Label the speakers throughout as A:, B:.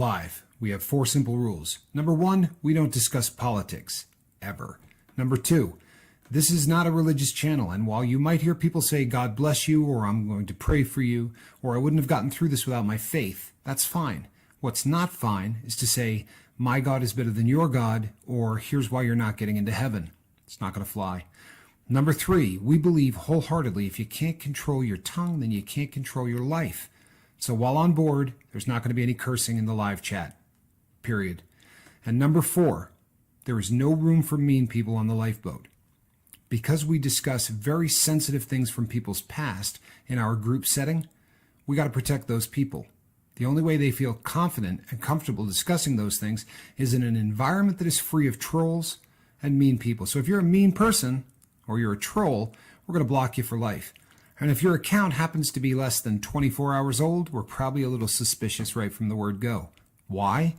A: live, we have 4 simple rules. Number 1, we don't discuss politics, ever. Number 2, this is not a religious channel, and while you might hear people say, God bless you, or I'm going to pray for you, or I wouldn't have gotten through this without my faith, that's fine. What's not fine is to say, my God is better than your God, or here's why you're not getting into heaven. It's not going to fly. Number 3, we believe wholeheartedly if you can't control your tongue, then you can't control your life. So while on board, there's not going to be any cursing in the live chat, period. And number 4, there is no room for mean people on the lifeboat. Because we discuss very sensitive things from people's past in our group setting, we got to protect those people. The only way they feel confident and comfortable discussing those things is in an environment that is free of trolls and mean people. So if you're a mean person or you're a troll, we're going to block you for life. And if your account happens to be less than 24 hours old, we're probably a little suspicious right from the word go. Why?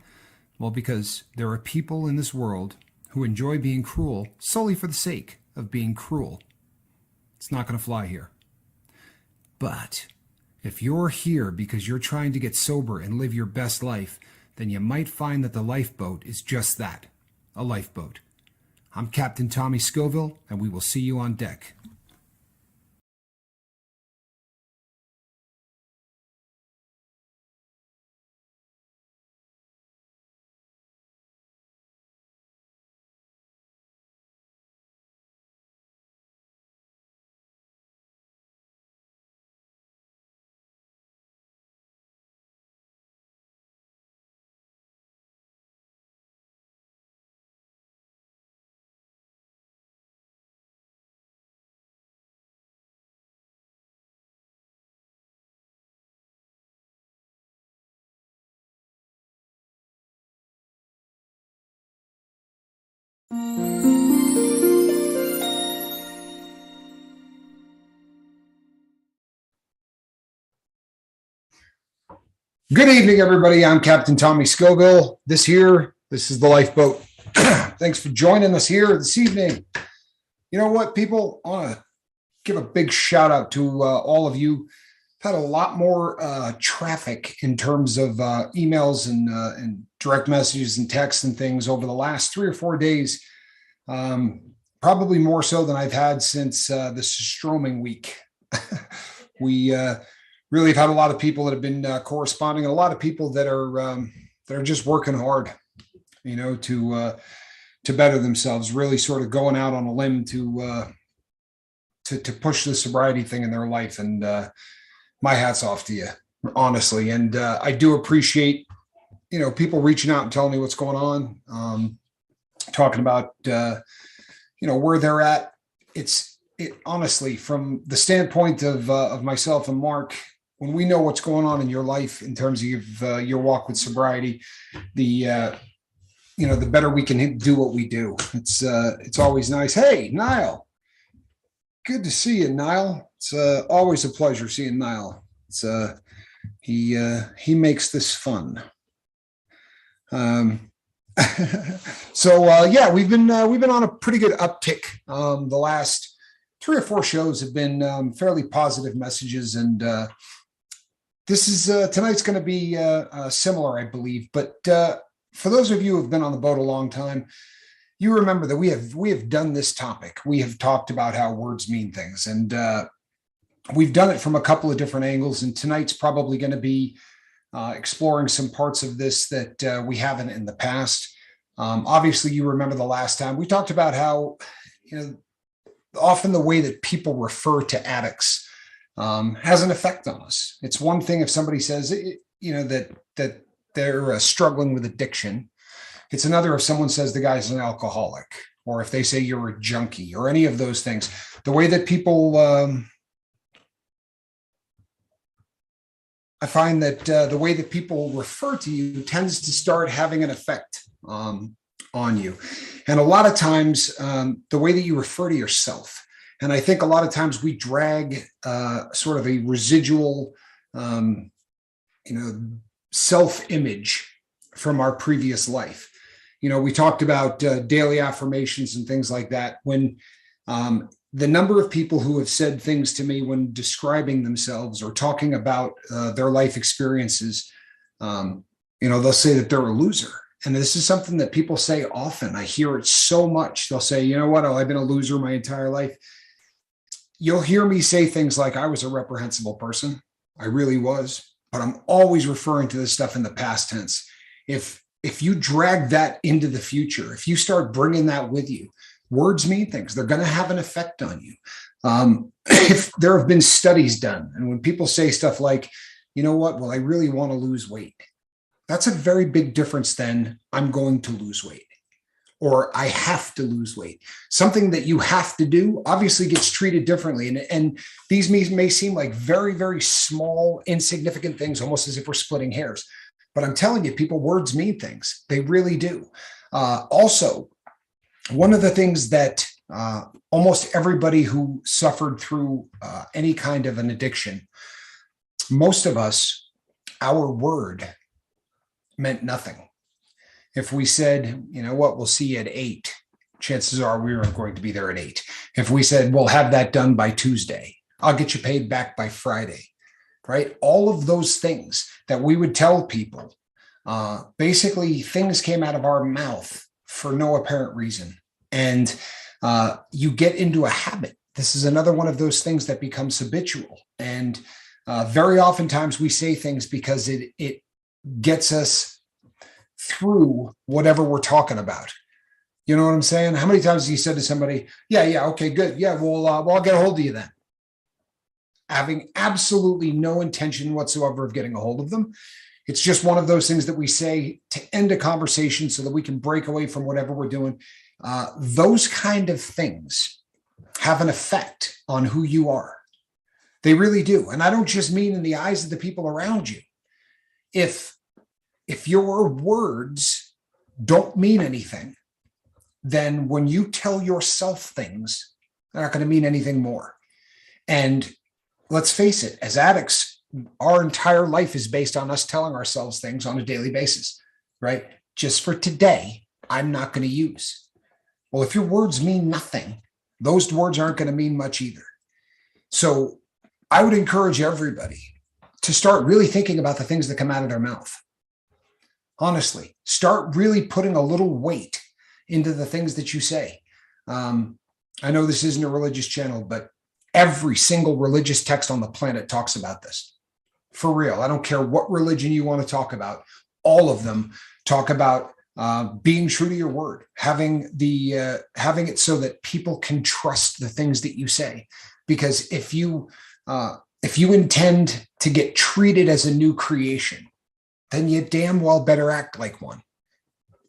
A: Well, because there are people in this world who enjoy being cruel solely for the sake of being cruel. It's not going to fly here. But if you're here because you're trying to get sober and live your best life, then you might find that the lifeboat is just that, a lifeboat. I'm Captain Tommy Scoville, and we will see you on deck. Good evening, everybody. I'm Captain Tommy Scoville. This is the lifeboat. Thanks for joining us here this evening. You know what, people? I want to give a big shout out to all of you. I've had a lot more traffic in terms of emails and direct messages and texts and things over the last 3 or 4 days. Probably more so than I've had since the Stroming week. We really have had a lot of people that have been corresponding, and a lot of people that are just working hard, you know, to better themselves, really sort of going out on a limb to push the sobriety thing in their life. And my hat's off to you, honestly. And I do appreciate, you know, people reaching out and telling me what's going on, talking about, you know, where they're at. It honestly, from the standpoint of myself and Mark, when we know what's going on in your life in terms of your walk with sobriety, you know, the better we can do what we do. It's always nice. Hey, Niall, good to see you, Niall. It's always a pleasure seeing Niall. It's he makes this fun. So yeah, we've been on a pretty good uptick. The last 3 or 4 shows have been fairly positive messages, and this is tonight's going to be similar, I believe. But for those of you who have been on the boat a long time, you remember that we have done this topic. We have talked about how words mean things, and we've done it from a couple of different angles. And tonight's probably going to be exploring some parts of this that we haven't in the past. Obviously, you remember the last time we talked about how, you know, often the way that people refer to addicts has an effect on us. It's one thing if somebody says, you know, that they're struggling with addiction. It's another if someone says the guy's an alcoholic, or if they say you're a junkie, or any of those things. The way that people, I find that the way that people refer to you tends to start having an effect on you. And a lot of times, the way that you refer to yourself. And I think a lot of times we drag sort of a residual, you know, self-image from our previous life. You know, we talked about daily affirmations and things like that. When the number of people who have said things to me when describing themselves or talking about their life experiences, you they'll say that they're a loser. And this is something that people say often. I hear it so much. They'll say, you know what? Oh, I've been a loser my entire life. You'll hear me say things like, I was a reprehensible person. I really was. But I'm always referring to this stuff in the past tense. If you drag that into the future, if you start bringing that with you, words mean things. They're going to have an effect on you. If there have been studies done, and when people say stuff like, you know what? Well, I really want to lose weight. That's a very big difference than I'm going to lose weight or I have to lose weight. Something that you have to do obviously gets treated differently. And these may seem like very, very small, insignificant things, almost as if we're splitting hairs. But I'm telling you, people, words mean things. They really do. Also, one of the things that almost everybody who suffered through any kind of an addiction, most of us, our word meant nothing. If we said, you know what, we'll see you at 8, chances are we weren't going to be there at 8. If we said, we'll have that done by Tuesday, I'll get you paid back by Friday, right? All of those things that we would tell people, basically things came out of our mouth for no apparent reason. And you get into a habit. This is another one of those things that becomes habitual. And very oftentimes we say things because it gets us through whatever we're talking about. You know what I'm saying? How many times have you said to somebody, yeah, okay, good. Yeah, well, I'll get a hold of you then. Having absolutely no intention whatsoever of getting a hold of them. It's just one of those things that we say to end a conversation so that we can break away from whatever we're doing. Those kind of things have an effect on who you are. They really do. And I don't just mean in the eyes of the people around you. If your words don't mean anything, then when you tell yourself things, they're not going to mean anything more. And let's face it, as addicts, our entire life is based on us telling ourselves things on a daily basis, right? Just for today, I'm not going to use. Well, if your words mean nothing, those words aren't going to mean much either. So I would encourage everybody to start really thinking about the things that come out of their mouth. Honestly, start really putting a little weight into the things that you say. I know this isn't a religious channel, but every single religious text on the planet talks about this. For real. I don't care what religion you want to talk about. All of them talk about being true to your word, having it so that people can trust the things that you say. Because if you intend to get treated as a new creation, then you damn well better act like one,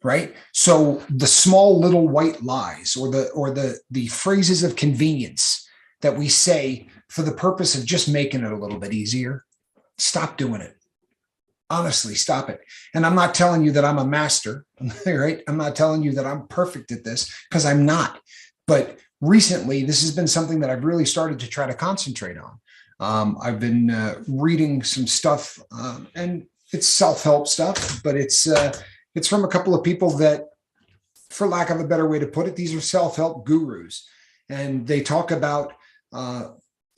A: right? So the small little white lies or the phrases of convenience that we say for the purpose of just making it a little bit easier, stop doing it. Honestly, stop it. And I'm not telling you that I'm a master, right? I'm not telling you that I'm perfect at this, because I'm not. But recently, this has been something that I've really started to try to concentrate on. I've been reading some stuff, and it's self-help stuff, but it's from a couple of people that, for lack of a better way to put it, these are self-help gurus. And they talk about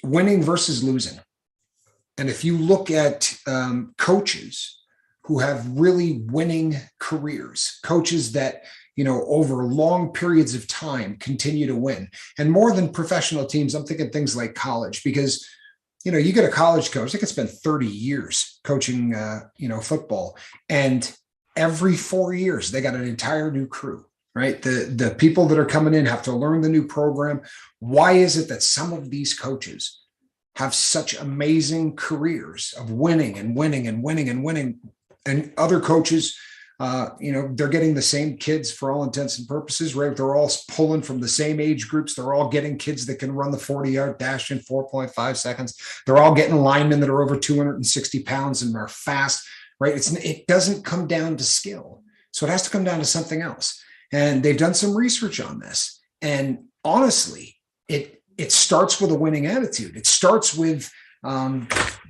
A: winning versus losing. And if you look at coaches who have really winning careers, coaches that, over long periods of time continue to win, and more than professional teams, I'm thinking things like college, because, you get a college coach that could spend 30 years coaching, football, and every 4 years, they got an entire new crew, right? The people that are coming in have to learn the new program. Why is it that some of these coaches have such amazing careers of winning and winning and winning and winning, and other coaches, they're getting the same kids for all intents and purposes, right? They're all pulling from the same age groups. They're all getting kids that can run the 40-yard dash in 4.5 seconds. They're all getting linemen that are over 260 pounds and are fast, right? It doesn't come down to skill. So it has to come down to something else. And they've done some research on this. And honestly, it starts with a winning attitude. It starts with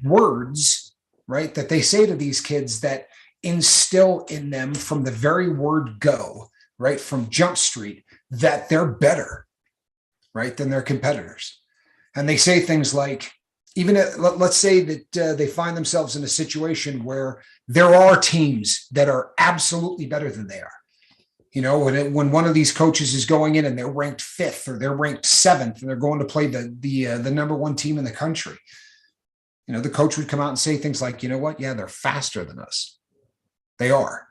A: words, right, that they say to these kids that instill in them from the very word go, right, from Jump Street, that they're better, right, than their competitors. And they say things like, even let's say that they find themselves in a situation where there are teams that are absolutely better than they are. When one of these coaches is going in and they're ranked fifth or they're ranked seventh and they're going to play the number one team in the country, the coach would come out and say things like, you know what? Yeah, they're faster than us. They are.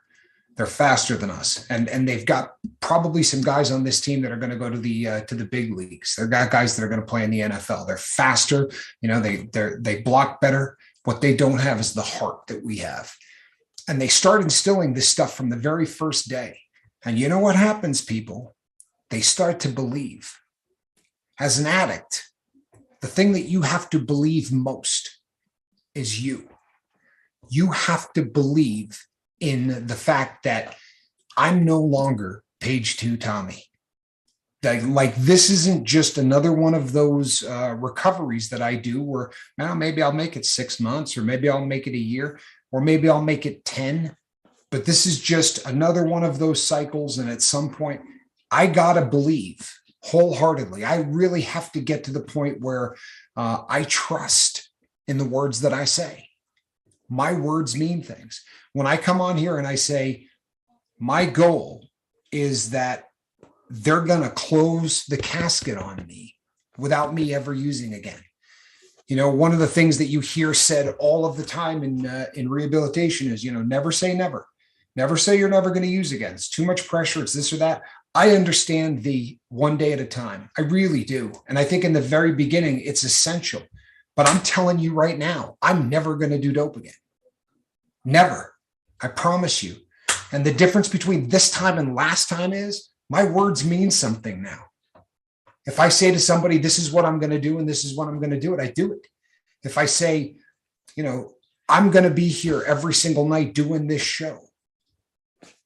A: They're faster than us, and they've got probably some guys on this team that are going to go to the big leagues. They've got guys that are going to play in the NFL. They're faster. They block better. What they don't have is the heart that we have. And they start instilling this stuff from the very first day. And you know what happens, people? They start to believe. As an addict, the thing that you have to believe most is you. You have to believe in the fact that I'm no longer page 2 Tommy. Like this isn't just another one of those recoveries that I do where now maybe I'll make it 6 months, or maybe I'll make it a year, or maybe I'll make it 10. But this is just another one of those cycles. And at some point, I got to believe wholeheartedly. I really have to get to the point where I trust in the words that I say. My words mean things. When I come on here and I say, my goal is that they're going to close the casket on me without me ever using again. One of the things that you hear said all of the time in rehabilitation is, never say never. Never say you're never going to use again. It's too much pressure. It's this or that. I understand the one day at a time. I really do. And I think in the very beginning, it's essential. But I'm telling you right now, I'm never going to do dope again. Never. I promise you. And the difference between this time and last time is my words mean something now. If I say to somebody, this is what I'm going to do, and this is what I'm going to do it, I do it. If I say, I'm going to be here every single night doing this show,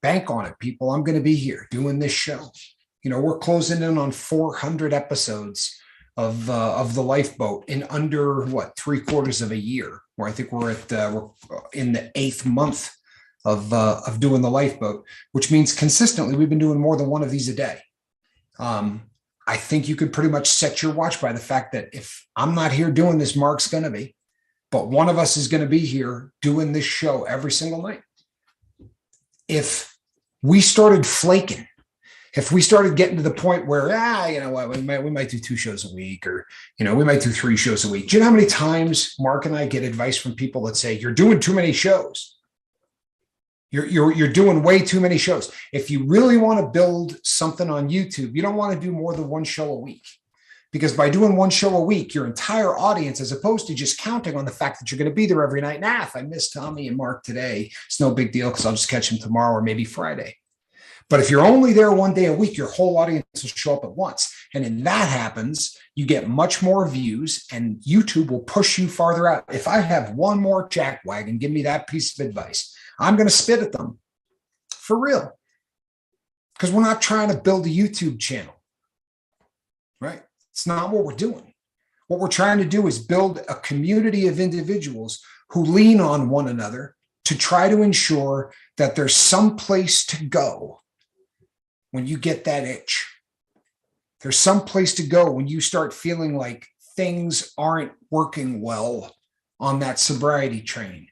A: bank on it, people. I'm going to be here doing this show. We're closing in on 400 episodes of the Lifeboat in under 3/4 of a year, where I think we're in the 8th month of doing the Lifeboat, which means consistently we've been doing more than one of these a day. I think you could pretty much set your watch by the fact that if I'm not here doing this, Mark's going to be, but one of us is going to be here doing this show every single night. If we started flaking, if we started getting to the point where, we might do 2 shows a week, or, we might do 3 shows a week. Do you know how many times Mark and I get advice from people that say, you're doing too many shows. You're doing way too many shows. If you really want to build something on YouTube, you don't want to do more than 1 show a week, because by doing 1 show a week, your entire audience, as opposed to just counting on the fact that you're going to be there every night. If I miss Tommy and Mark today, it's no big deal because I'll just catch them tomorrow or maybe Friday. But if you're only there 1 day a week, your whole audience will show up at once. And when that happens, you get much more views and YouTube will push you farther out. If I have one more jackwagon, give me that piece of advice, I'm going to spit at them for real, because we're not trying to build a YouTube channel, right? It's not what we're doing. What we're trying to do is build a community of individuals who lean on one another to try to ensure that there's some place to go when you get that itch. There's some place to go when you start feeling like things aren't working well on that sobriety train.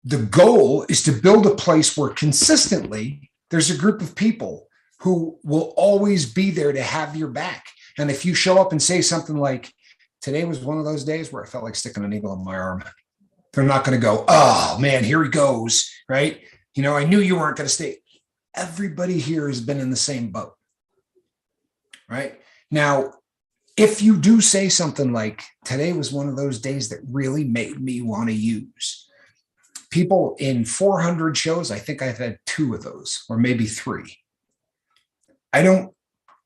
A: The goal is to build a place where consistently there's a group of people who will always be there to have your back. And if you show up and say something like, today was one of those days where I felt like sticking a needle in my arm, they're not going to go, oh man, here he goes, right? I knew you weren't going to stay. Everybody here has been in the same boat, right? Now, if you do say something like, today was one of those days that really made me want to use, people in 400 shows, I think I've had 2 of those, or maybe 3. I don't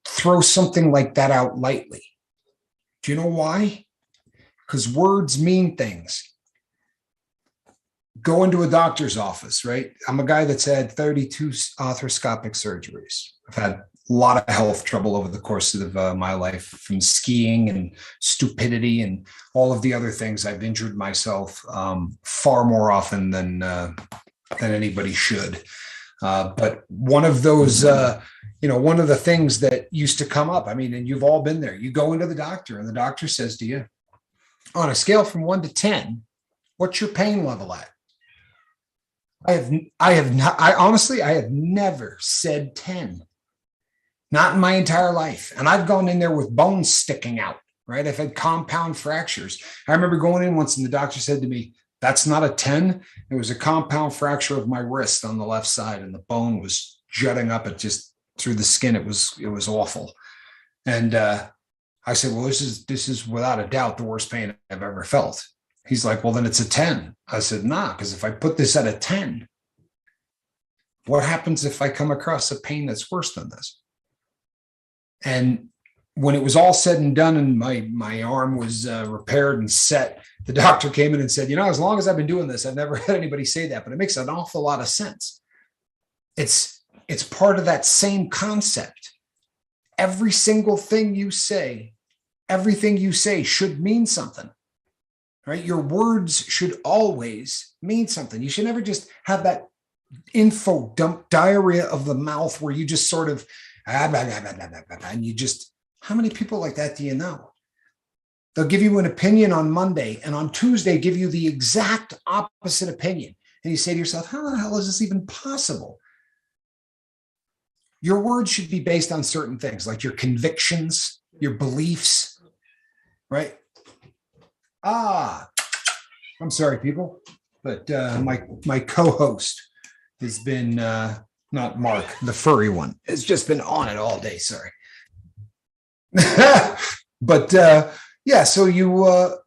A: throw something like that out lightly. Do you know why? Because words mean things. Go into a doctor's office, right? I'm a guy that's had 32 arthroscopic surgeries. I've had a lot of health trouble over the course of my life, from skiing and stupidity and all of the other things. I've injured myself far more often than anybody should. But one of those, one of the things that used to come up, and you've all been there. You go into the doctor and the doctor says to you, On a scale from 1 to 10, what's your pain level at? I have never said 10, not in my entire life. And I've gone in there with bones sticking out, right? I've had compound fractures. I remember going in once and the doctor said to me, that's not a 10. It was a compound fracture of my wrist on the left side, and the bone was jutting up it just through the skin. It was awful. And I said, well, this is without a doubt the worst pain I've ever felt. He's like, well, then it's a 10. I said, nah, because if I put this at a 10, what happens if I come across a pain that's worse than this? And when it was all said and done and my arm was repaired and set, the doctor came in and said, as long as I've been doing this, I've never had anybody say that, but it makes an awful lot of sense. It's part of that same concept. Every single thing you say, everything you say should mean something, right? Your words should always mean something. You should never just have that info dump diarrhea of the mouth where you just sort of, and you just, how many people like that do you know? They'll give you an opinion on Monday and on Tuesday give you the exact opposite opinion. And you say to yourself, how the hell is this even possible? Your words should be based on certain things like your convictions, your beliefs, right? I'm sorry, people, but my co-host has been, not Mark, the furry one, has just been on it all day. Sorry. But yeah, so you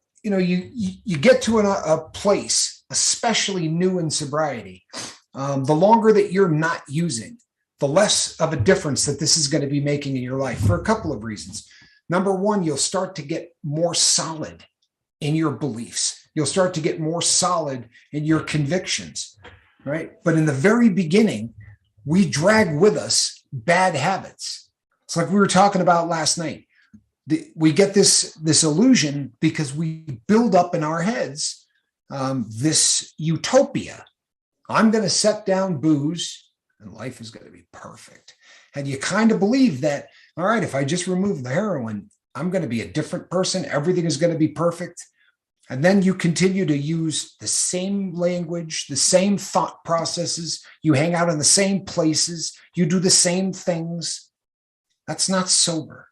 A: get to a place, especially new in sobriety, the longer that you're not using, the less of a difference that this is going to be making in your life for a couple of reasons. Number one, you'll start to get more solid in your beliefs. You'll start to get more solid in your convictions, right? But in the very beginning, we drag with us bad habits. It's like we were talking about last night. We get this illusion because we build up in our heads this utopia. I'm going to set down booze and life is going to be perfect. And you kind of believe that, all right, if I just remove the heroin, I'm going to be a different person. Everything is going to be perfect. And then you continue to use the same language, the same thought processes. You hang out in the same places. You do the same things. That's not sober,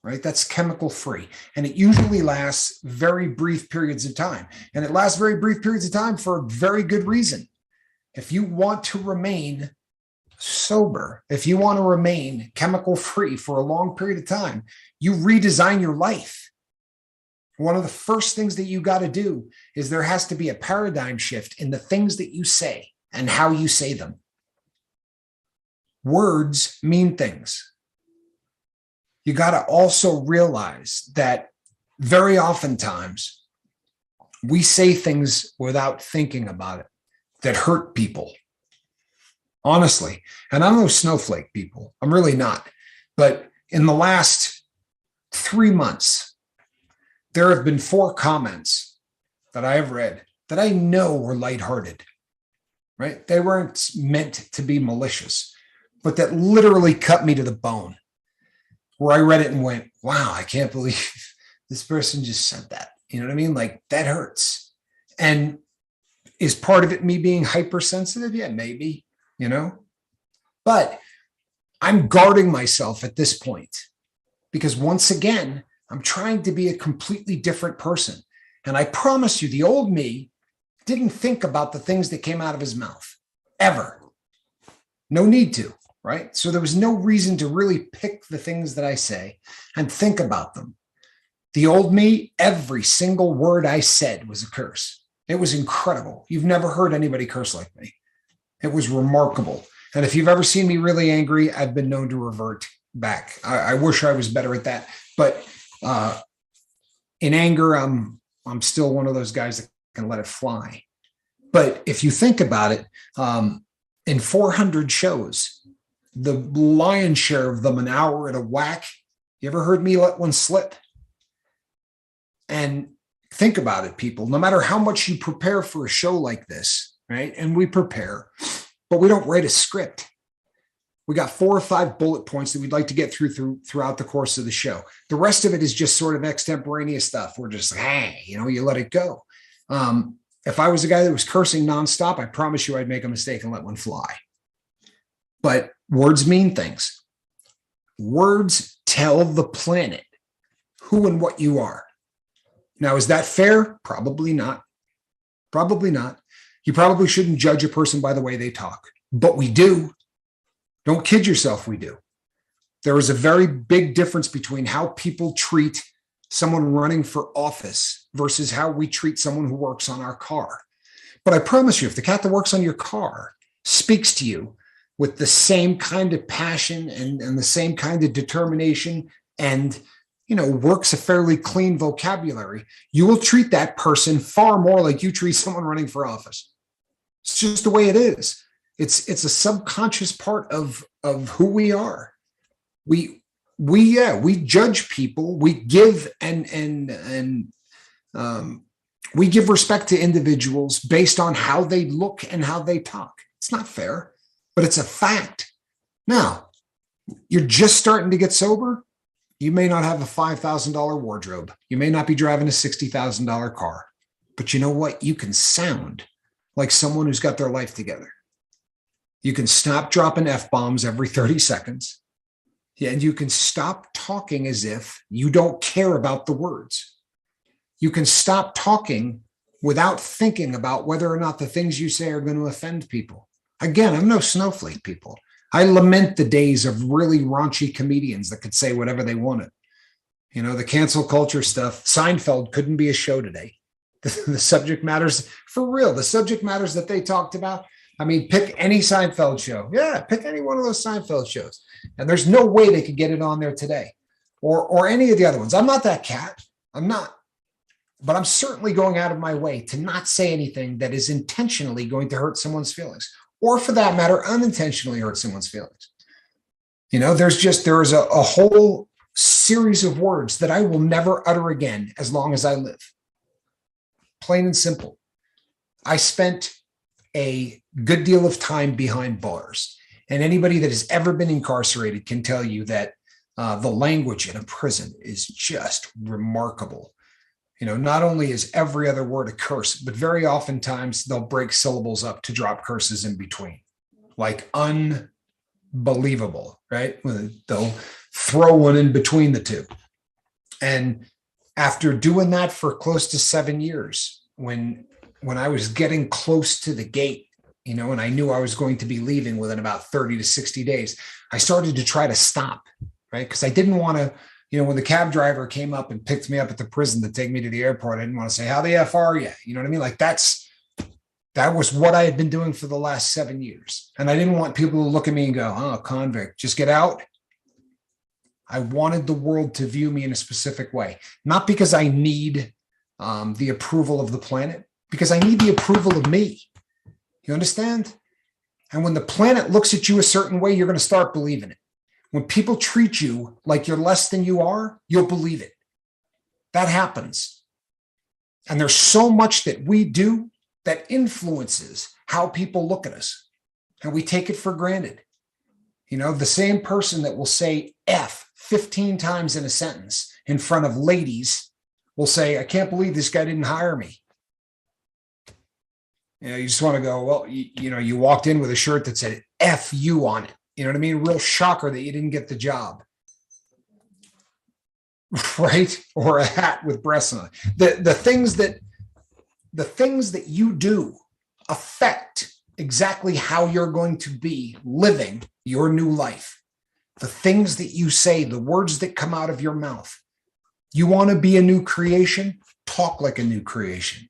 A: right? That's chemical free. And it usually lasts very brief periods of time. And it lasts very brief periods of time for a very good reason. If you want to remain sober, if you want to remain chemical free for a long period of time, you redesign your life. One of the first things that you got to do is there has to be a paradigm shift in the things that you say and how you say them. Words mean things. You got to also realize that very oftentimes we say things without thinking about it that hurt people. Honestly, and I'm no snowflake, people. I'm really not. But in the last 3 months, there have been 4 comments that I have read that I know were lighthearted, right? They weren't meant to be malicious, but that literally cut me to the bone, where I read it and went, wow, I can't believe this person just said that. You know what I mean? Like, that hurts. And is part of it me being hypersensitive? Yeah, maybe. But I'm guarding myself at this point because once again, I'm trying to be a completely different person. And I promise you, the old me didn't think about the things that came out of his mouth ever. No need to, right? So there was no reason to really pick the things that I say and think about them. The old me, every single word I said was a curse. It was incredible. You've never heard anybody curse like me. It was remarkable. And if you've ever seen me really angry, I've been known to revert back. I wish I was better at that. But in anger, I'm still one of those guys that can let it fly. But if you think about it, in 400 shows, the lion's share of them an hour at a whack. You ever heard me let one slip? And think about it, people. No matter how much you prepare for a show like this, right? And we prepare, but we don't write a script. We got 4 or 5 bullet points that we'd like to get throughout the course of the show. The rest of it is just sort of extemporaneous stuff. We're just like, hey, you let it go. If I was a guy that was cursing nonstop, I promise you I'd make a mistake and let one fly. But words mean things. Words tell the planet who and what you are. Now, is that fair? Probably not. Probably not. You probably shouldn't judge a person by the way they talk, but we do. Don't kid yourself, we do. There is a very big difference between how people treat someone running for office versus how we treat someone who works on our car. But I promise you, if the cat that works on your car speaks to you with the same kind of passion and the same kind of determination and works a fairly clean vocabulary, you will treat that person far more like you treat someone running for office. It's just the way it is. It's a subconscious part of who we are. We judge people. We give we give respect to individuals based on how they look and how they talk. It's not fair, but it's a fact. Now, you're just starting to get sober. You may not have a $5,000 wardrobe. You may not be driving a $60,000 car, but you know what? You can sound like someone who's got their life together. You can stop dropping F-bombs every 30 seconds. And you can stop talking as if you don't care about the words. You can stop talking without thinking about whether or not the things you say are going to offend people. Again, I'm no snowflake, people. I lament the days of really raunchy comedians that could say whatever they wanted. The cancel culture stuff. Seinfeld couldn't be a show today. The subject matters, for real, the subject matters that they talked about. I mean, pick any Seinfeld show. Yeah, pick any one of those Seinfeld shows. And there's no way they could get it on there today or any of the other ones. I'm not that cat. I'm not. But I'm certainly going out of my way to not say anything that is intentionally going to hurt someone's feelings, or for that matter, unintentionally hurt someone's feelings. There is a whole series of words that I will never utter again as long as I live. Plain and simple. I spent a good deal of time behind bars. And anybody that has ever been incarcerated can tell you that the language in a prison is just remarkable. Not only is every other word a curse, but very oftentimes they'll break syllables up to drop curses in between. Like unbelievable, right? They'll throw one in between the two. And after doing that for close to 7 years, when I was getting close to the gate, and I knew I was going to be leaving within about 30 to 60 days, I started to try to stop, right? Because I didn't want to, when the cab driver came up and picked me up at the prison to take me to the airport, I didn't want to say, how the F are you? You know what I mean? Like that was what I had been doing for the last 7 years. And I didn't want people to look at me and go, oh, convict, just get out. I wanted the world to view me in a specific way, not because I need the approval of the planet, because I need the approval of me. You understand? And when the planet looks at you a certain way, you're going to start believing it. When people treat you like you're less than you are, you'll believe it. That happens. And there's so much that we do that influences how people look at us. And we take it for granted. The same person that will say F 15 times in a sentence in front of ladies will say, I can't believe this guy didn't hire me. You just want to go, well, you walked in with a shirt that said F you on it. You know what I mean? Real shocker that you didn't get the job. Right? Or a hat with breasts on it. The things that you do affect exactly how you're going to be living your new life. The things that you say, the words that come out of your mouth. You want to be a new creation? Talk like a new creation.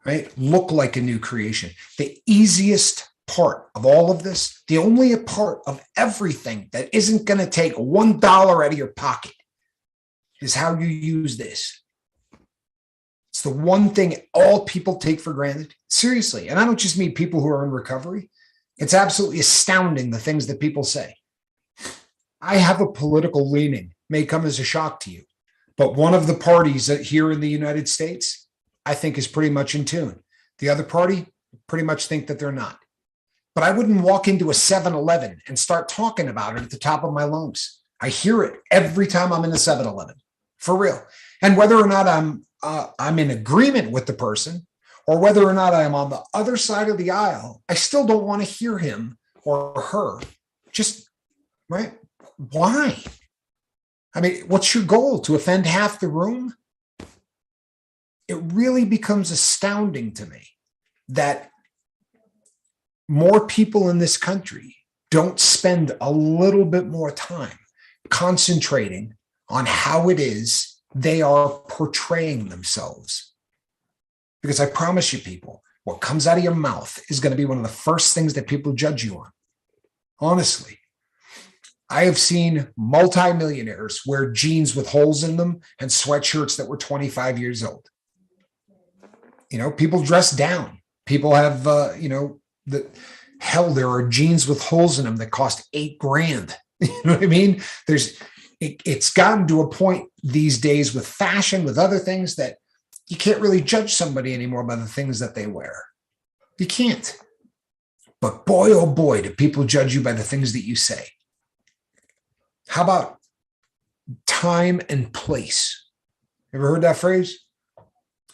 A: Right? Look like a new creation. The easiest part of all of this, the only part of everything that isn't going to take $1 out of your pocket is how you use this. It's the one thing all people take for granted. Seriously. And I don't just mean people who are in recovery. It's absolutely astounding the things that people say. I have a political leaning, may come as a shock to you, but one of the parties that here in the United States, I think is pretty much in tune. The other party pretty much think that they're not. but I wouldn't walk into a 7-Eleven and start talking about it at the top of my lungs. I hear it every time I'm in a 7-Eleven, for real. And whether or not I'm in agreement with the person, or whether or not I'm on the other side of the aisle, I still don't want to hear him or her. Just, right? Why? I mean, what's your goal? To offend half the room? It really becomes astounding to me that more people in this country don't spend a little bit more time concentrating on how it is they are portraying themselves. Because I promise you, people, what comes out of your mouth is going to be one of the first things that people judge you on. Honestly, I have seen multimillionaires wear jeans with holes in them and sweatshirts that were 25 years old. You know, people dress down. People have, there are jeans with holes in them that cost $8,000. You know what I mean? It's gotten to a point these days with fashion, with other things, that you can't really judge somebody anymore by the things that they wear. You can't. But boy, oh boy, do people judge you by the things that you say. How about time and place? Ever heard that phrase?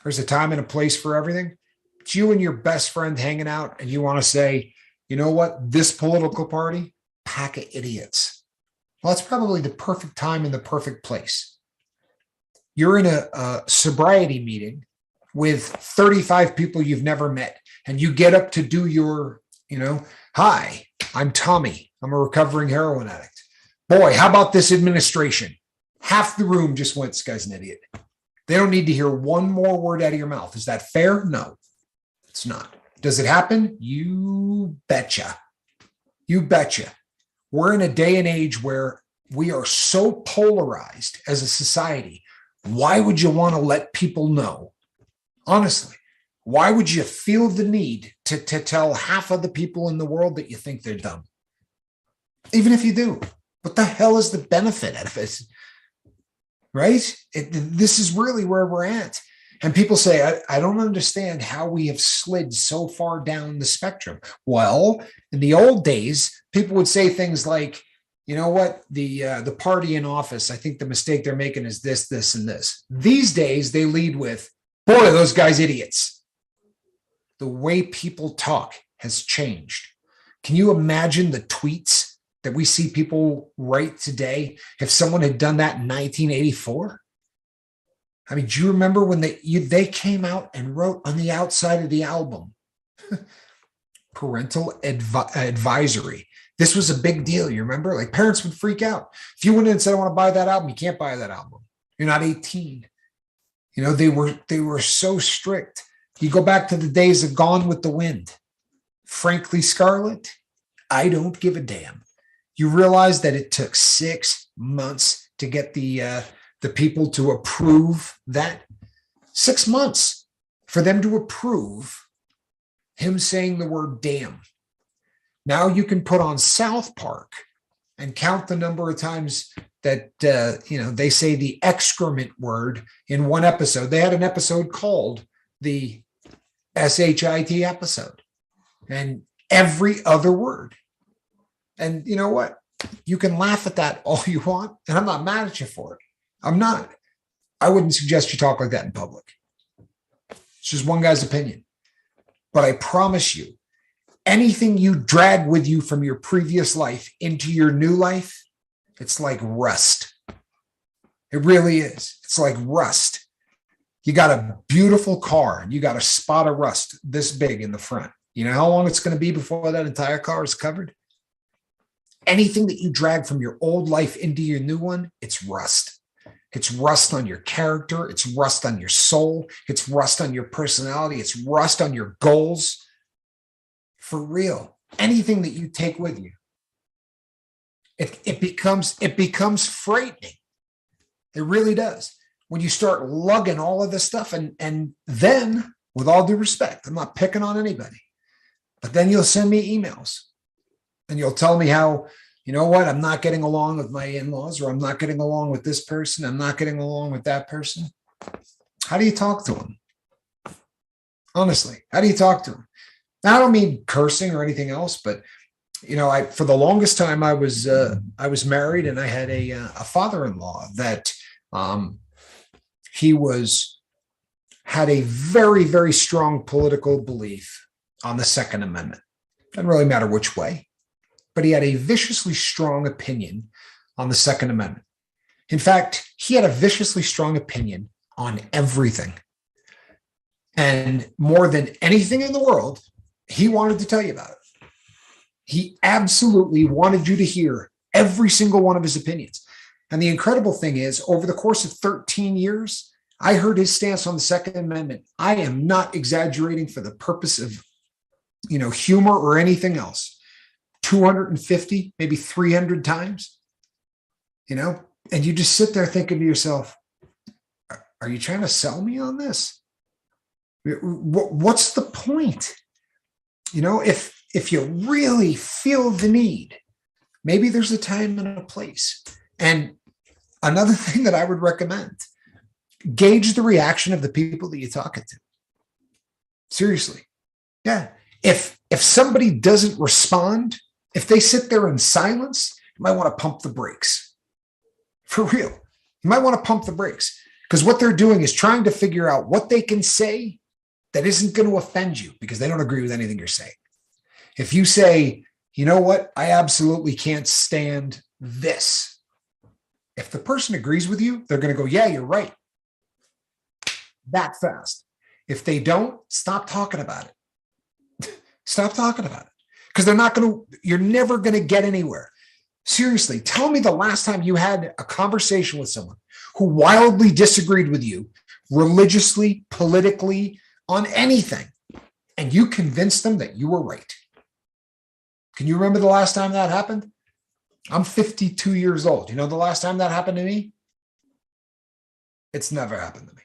A: There's a time and a place for everything. It's you and your best friend hanging out, and you want to say, you know what, this political party, pack of idiots. Well, that's probably the perfect time and the perfect place. You're in a sobriety meeting with 35 people you've never met, and you get up to do your, hi, I'm Tommy. I'm a recovering heroin addict. Boy, how about this administration? Half the room just went, this guy's an idiot. They don't need to hear one more word out of your mouth. Is that fair? No, it's not. Does it happen? You betcha. You betcha. We're in a day and age where we are so polarized as a society. Why would you want to let people know? Honestly, why would you feel the need to tell half of the people in the world that you think they're dumb? Even if you do, what the hell is the benefit out of it? Right? This is really where we're at. And people say, I don't understand how we have slid so far down the spectrum. Well, in the old days, people would say things like, you know what, the party in office, I think the mistake they're making is this, this, and this. These days, they lead with, boy, those guys idiots. The way people talk has changed. Can you imagine the tweets that we see people write today if someone had done that in 1984? I mean, do you remember when they came out and wrote on the outside of the album, parental advisory? This was a big deal. You remember? Like, parents would freak out. If you went in and said, I want to buy that album, you can't buy that album. You're not 18. They were so strict. You go back to the days of Gone with the Wind. Frankly, Scarlett, I don't give a damn. You realize that it took 6 months to get the people to approve that? 6 months for them to approve him saying the word damn. Now you can put on South Park and count the number of times that, they say the excrement word in one episode. They had an episode called the SHIT episode, and every other word. And you know what? You can laugh at that all you want, and I'm not mad at you for it. I'm not. I wouldn't suggest you talk like that in public. It's just one guy's opinion. But I promise you, anything you drag with you from your previous life into your new life, it's like rust. It really is. It's like rust. You got a beautiful car and you got a spot of rust this big in the front. You know how long it's going to be before that entire car is covered? Anything that you drag from your old life into your new one, it's rust. It's rust on your character. It's rust on your soul. It's rust on your personality. It's rust on your goals. For real, anything that you take with you, it becomes frightening. It really does. When you start lugging all of this stuff, and then, with all due respect, I'm not picking on anybody, but then you'll send me emails and you'll tell me how, you know what, I'm not getting along with my in-laws, or I'm not getting along with this person. I'm not getting along with that person. How do you talk to them? Honestly, how do you talk to them? Now, I don't mean cursing or anything else, but I for the longest time I was married, and I had a father-in-law that um, he was had a very, very strong political belief on the Second Amendment. Doesn't really matter which way, but he had a viciously strong opinion on the Second Amendment. In fact, he had a viciously strong opinion on everything. And more than anything in the world, he wanted to tell you about it. He absolutely wanted you to hear every single one of his opinions. And the incredible thing is, over the course of 13 years, I heard his stance on the Second Amendment. I am not exaggerating for the purpose of, humor or anything else. 250, maybe 300 times, and you just sit there thinking to yourself, are you trying to sell me on this? What's the point? If you really feel the need, maybe there's a time and a place. And another thing that I would recommend, gauge the reaction of the people that you're talking to. Seriously. Yeah. If somebody doesn't respond, if they sit there in silence, you might want to pump the brakes. For real. You might want to pump the brakes, because what they're doing is trying to figure out what they can say that isn't going to offend you, because they don't agree with anything you're saying. If you say, you know what, I absolutely can't stand this. If the person agrees with you, they're going to go, yeah, you're right. That fast. If they don't, stop talking about it. Stop talking about it. Because you're never going to get anywhere. Seriously, tell me the last time you had a conversation with someone who wildly disagreed with you religiously, politically, on anything, and you convinced them that you were right. Can you remember the last time that happened? I'm 52 years old. You know the last time that happened to me? It's never happened to me.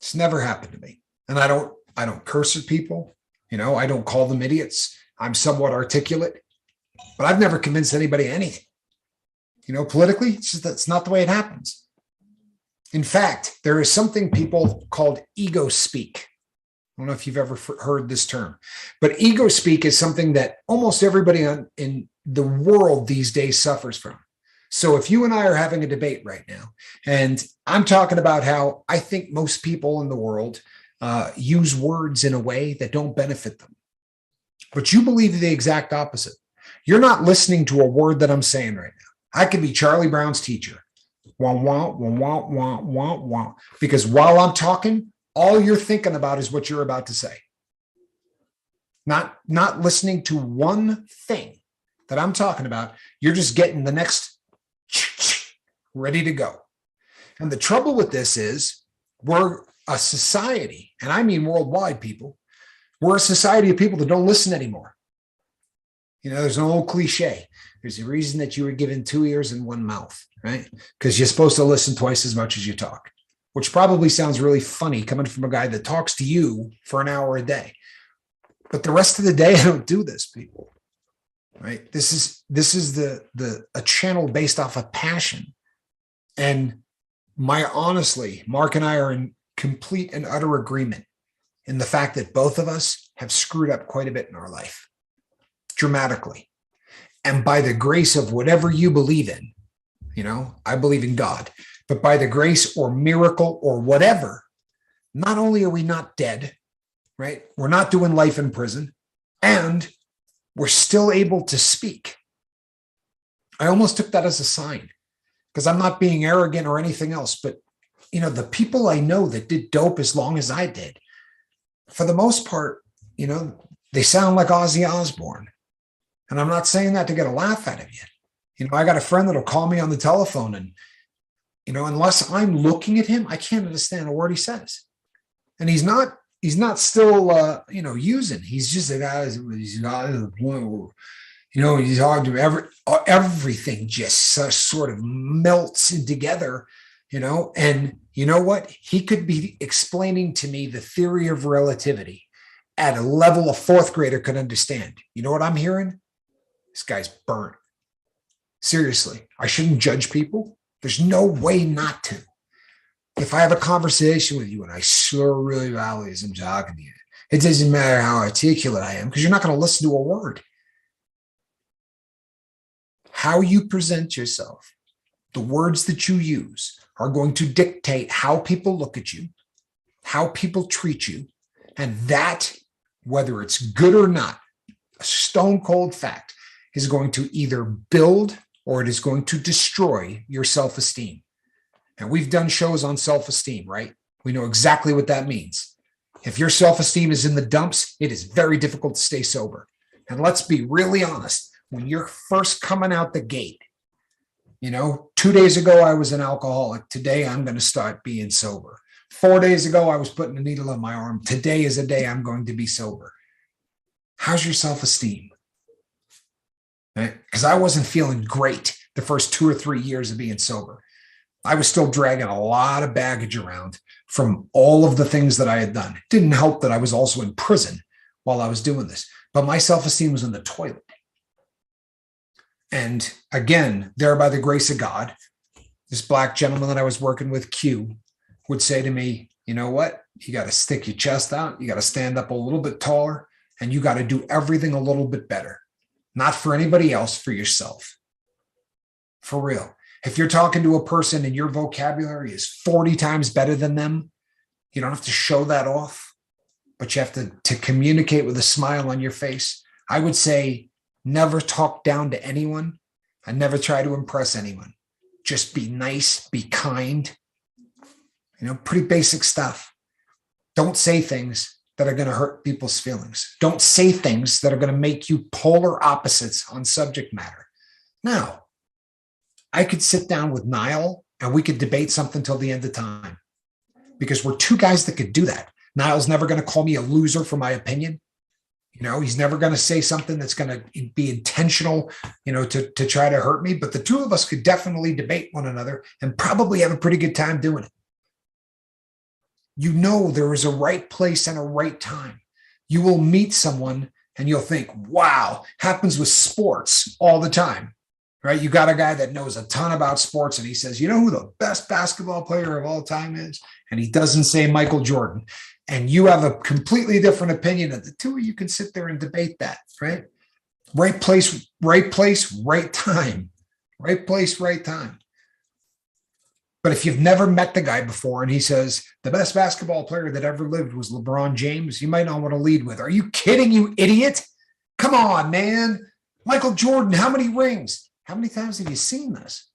A: It's never happened to me. And I don't curse at people. I don't call them idiots. I'm somewhat articulate, but I've never convinced anybody anything. Politically, that's not the way it happens. In fact, there is something people called ego speak. I don't know if you've ever heard this term, but ego speak is something that almost everybody in the world these days suffers from. So if you and I are having a debate right now, and I'm talking about how I think most people in the world use words in a way that don't benefit them, but you believe the exact opposite. You're not listening to a word that I'm saying right now. I could be Charlie Brown's teacher. Wah, wah, wah, wah, wah, wah, wah. Because while I'm talking, all you're thinking about is what you're about to say. Not listening to one thing that I'm talking about. You're just getting the next ready to go. And the trouble with this is we're a society, and I mean worldwide people. We're a society of people that don't listen anymore. There's an old cliche. There's a reason that you were given 2 ears and 1 mouth, right? Because you're supposed to listen twice as much as you talk, which probably sounds really funny coming from a guy that talks to you for an hour a day. But the rest of the day, I don't do this, people, right? This is a channel based off of passion. And honestly, Mark and I are in complete and utter agreement in the fact that both of us have screwed up quite a bit in our life, dramatically. And by the grace of whatever you believe in, I believe in God, but by the grace or miracle or whatever, not only are we not dead, right? We're not doing life in prison, and we're still able to speak. I almost took that as a sign, because I'm not being arrogant or anything else, but the people I know that did dope as long as I did, for the most part, they sound like Ozzy Osbourne. And I'm not saying that to get a laugh out of you. I got a friend that'll call me on the telephone, and, unless I'm looking at him, I can't understand a word he says. And he's not still, using. He's just a guy, he's not at the point where, he's hard to everything just sort of melts in together, and you know what? He could be explaining to me the theory of relativity at a level a fourth grader could understand. You know what I'm hearing? This guy's burnt. Seriously, I shouldn't judge people. There's no way not to. If I have a conversation with you and I sure really value as I'm talking to you, It doesn't matter how articulate I am because you're not going to listen to a word. How you present yourself, the words that you use are going to dictate how people look at you, how people treat you, and that, whether it's good or not, a stone cold fact, is going to either build or it is going to destroy your self-esteem. And we've done shows on self-esteem, right? We know exactly what that means. If your self-esteem is in the dumps, it is very difficult to stay sober. And let's be really honest, when you're first coming out the gate, 2 days ago, I was an alcoholic. Today, I'm going to start being sober. 4 days ago, I was putting a needle in my arm. Today is a day I'm going to be sober. How's your self-esteem? Right? Because I wasn't feeling great the first 2 or 3 years of being sober. I was still dragging a lot of baggage around from all of the things that I had done. It didn't help that I was also in prison while I was doing this, but my self-esteem was in the toilet. And again, there by the grace of God, this black gentleman that I was working with, Q, would say to me, you know what? You got to stick your chest out. You got to stand up a little bit taller, and you got to do everything a little bit better. Not for anybody else, for yourself. For real. If you're talking to a person and your vocabulary is 40 times better than them, you don't have to show that off, but you have to communicate with a smile on your face. I would say never talk down to anyone and never try to impress anyone. Just be nice, be kind, pretty basic stuff. Don't say things that are going to hurt people's feelings. Don't say things that are going to make you polar opposites on subject matter. Now, I could sit down with Niall and we could debate something till the end of time because we're two guys that could do that. Niall's never going to call me a loser for my opinion. He's never going to say something that's going to be intentional, to try to hurt me. But the two of us could definitely debate one another and probably have a pretty good time doing it. There is a right place and a right time. You will meet someone and you'll think, wow, happens with sports all the time, right? You got a guy that knows a ton about sports and he says, you know who the best basketball player of all time is? And he doesn't say Michael Jordan. And you have a completely different opinion, and the two of you can sit there and debate that, right? Right place, right time. Right place, right time. But if you've never met the guy before and he says, the best basketball player that ever lived was LeBron James, you might not want to lead with, are you kidding, you idiot? Come on, man. Michael Jordan, how many rings? How many times have you seen this?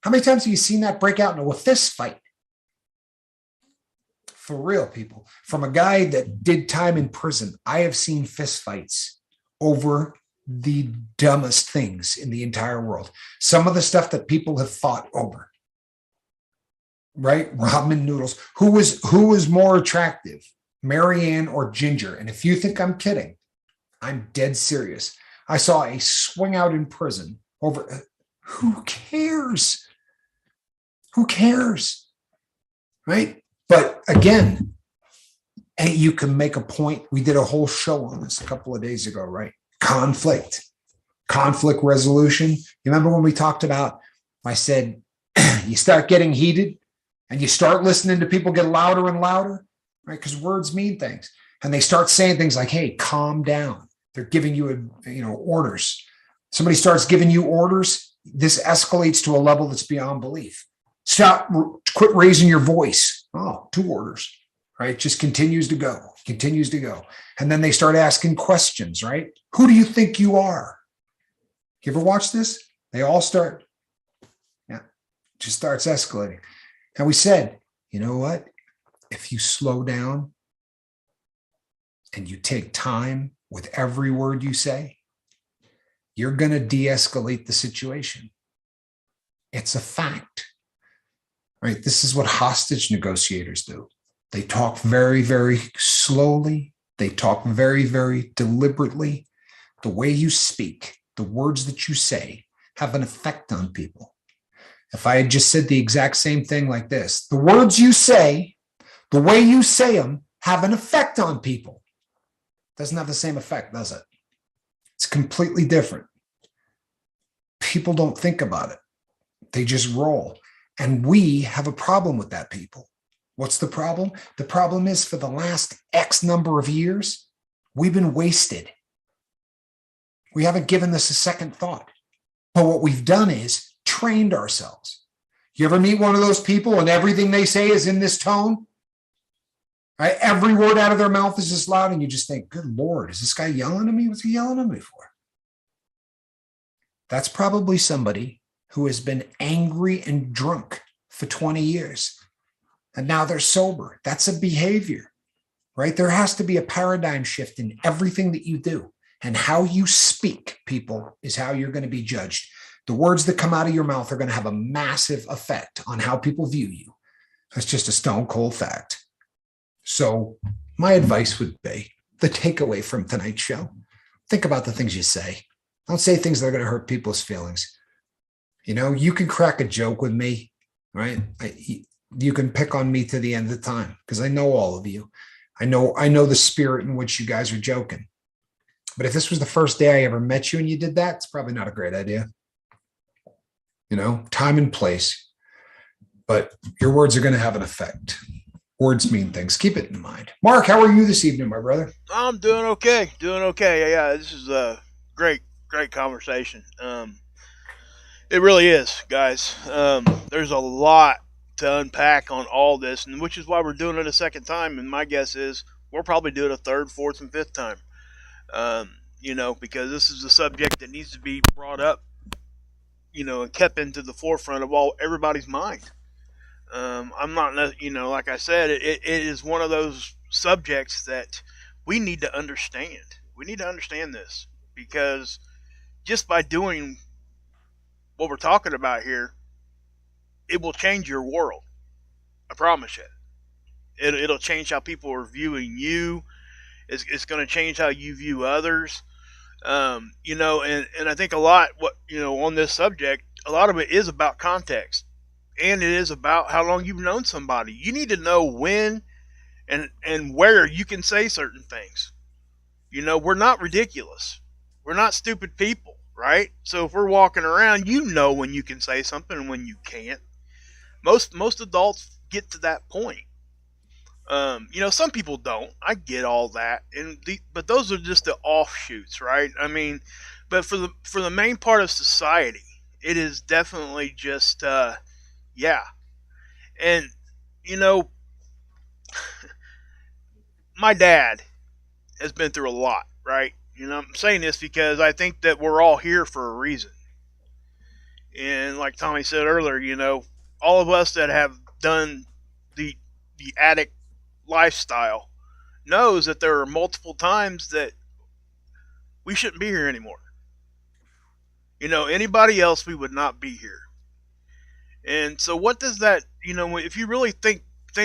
A: How many times have you seen that break out into a fist fight? For real, people. From a guy that did time in prison, I have seen fist fights over the dumbest things in the entire world. Some of the stuff that people have fought over. Right? Ramen noodles. Who was more attractive, Marianne or Ginger? And if you think I'm kidding, I'm dead serious. I saw a swing out in prison over. Who cares? Who cares? Right? But again, you can make a point. We did a whole show on this a couple of days ago, right? Conflict resolution. You remember when we talked about, I said, you start getting heated and you start listening to people get louder and louder, right? Because words mean things. And they start saying things like, hey, calm down. They're giving you, orders. Somebody starts giving you orders. This escalates to a level that's beyond belief. Quit raising your voice. Oh, 2 orders, right? Just continues to go. And then they start asking questions, right? Who do you think you are? You ever watch this? They all start, just starts escalating. And we said, you know what? If you slow down and you take time with every word you say, you're going to de-escalate the situation. It's a fact. Right? This is what hostage negotiators do. They talk very, very slowly. They talk very, very deliberately. The way you speak, the words that you say have an effect on people. If I had just said the exact same thing like this, the words you say, the way you say them have an effect on people. Doesn't have the same effect, does it? It's completely different. People don't think about it. They just roll. And we have a problem with that, people. What's the problem? The problem is for the last X number of years, we've been wasted. We haven't given this a second thought. But what we've done is trained ourselves. You ever meet one of those people and everything they say is in this tone? Right? Every word out of their mouth is this loud, and you just think, good Lord, is this guy yelling at me? What's he yelling at me for? That's probably somebody who has been angry and drunk for 20 years. And now they're sober. That's a behavior, right? There has to be a paradigm shift in everything that you do. And how you speak, people, is how you're going to be judged. The words that come out of your mouth are going to have a massive effect on how people view you. That's just a stone cold fact. So my advice would be, the takeaway from tonight's show, think about the things you say. Don't say things that are going to hurt people's feelings. You know, you can crack a joke with me, right? You can pick on me to the end of the time because I know all of you. I know the spirit in which you guys are joking. But if this was the first day I ever met you and you did that, it's probably not a great idea. You know, time and place. But your words are going to have an effect. Words mean things. Keep it in mind. Mark, how are you this evening, my brother?
B: I'm doing okay. Doing okay. Yeah, this is a great conversation. It really is, guys. There's a lot to unpack on all this, and which is why we're doing it a second time. And my guess is we'll probably do it a third, fourth, and fifth time. Because this is a subject that needs to be brought up, and kept into the forefront of everybody's mind. I'm not, like I said, it is one of those subjects that we need to understand. We need to understand this because just by doing what we're talking about here, it will change your world. I promise you. It'll change how people are viewing you. It's going to change how you view others. And I think a lot, on this subject, a lot of it is about context. And it is about how long you've known somebody. You need to know when and where you can say certain things. We're not ridiculous. We're not stupid people, right? So if we're walking around, when you can say something and when you can't. Most adults get to that point. Some people don't. I get all that, but those are just the offshoots, right? I mean, but for the main part of society, it is definitely just yeah. And my dad has been through a lot, right? I'm saying this because I think that we're all here for a reason. And like Tommy said earlier, all of us that have done the addict lifestyle knows that there are multiple times that we shouldn't be here anymore. Anybody else, we would not be here. And so what does that, if you really think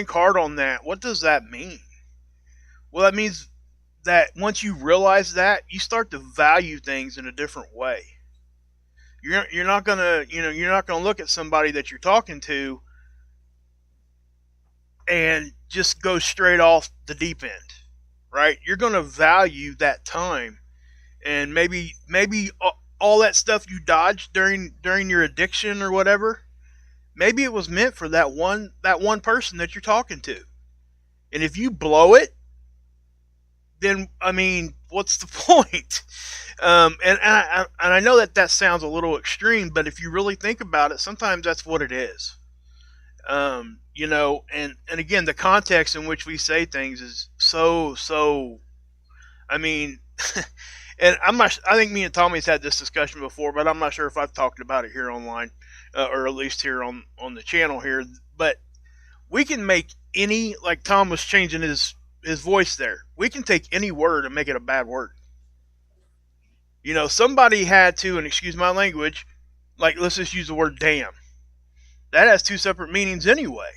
B: hard on that, what does that mean? Well, that means that once you realize that, you start to value things in a different way. You're not gonna look at somebody that you're talking to and just go straight off the deep end, right? You're gonna value that time, and maybe all that stuff you dodged during your addiction or whatever. Maybe it was meant for that one person that you're talking to, and if you blow it, then I mean, what's the point? And I know that sounds a little extreme, but if you really think about it, sometimes that's what it is. And again, the context in which we say things is so. I mean, and I'm not. I think me and Tommy's had this discussion before, but I'm not sure if I've talked about it here online, or at least here on the channel here. But we can make any, like Tom was changing his voice there. We can take any word and make it a bad word. Somebody had to, and excuse my language, like let's just use the word damn. That has two separate meanings anyway,